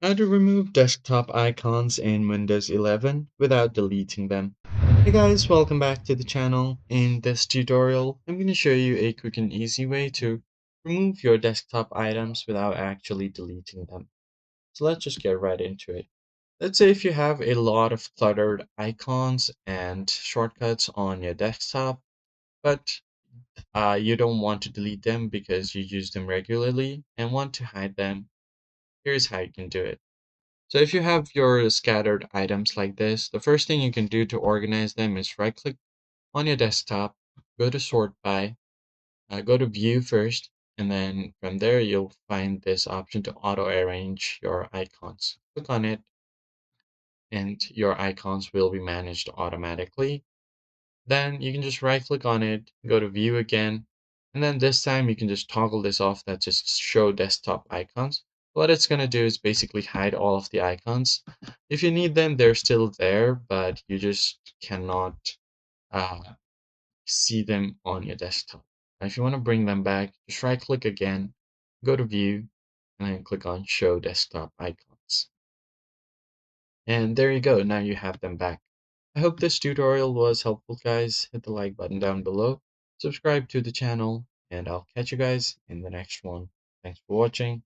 How to remove desktop icons in Windows 11 without deleting them. Hey guys, welcome back to the channel. In this tutorial, I'm going to show you a quick and easy way to remove your desktop items without actually deleting them. So let's just get right into it. Let's say if you have a lot of cluttered icons and shortcuts on your desktop, but you don't want to delete them because you use them regularly and want to hide them. Here's how you can do it. So if you have your scattered items like this, the first thing you can do to organize them is right click on your desktop, go to sort by, go to view first, and then from there you'll find this option to auto arrange your icons. Click on it and your icons will be managed automatically. Then you can just right click on it, go to view again, and then this time you can just toggle this off that just show desktop icons. What it's going to do is basically hide all of the icons. If you need them, they're still there, but you just cannot uh, see them on your desktop. Now, if you want to bring them back, just right click again, go to view, and then click on show desktop icons. And there you go, now you have them back. I hope this tutorial was helpful, guys. Hit the like button down below, subscribe to the channel, and I'll catch you guys in the next one. Thanks for watching.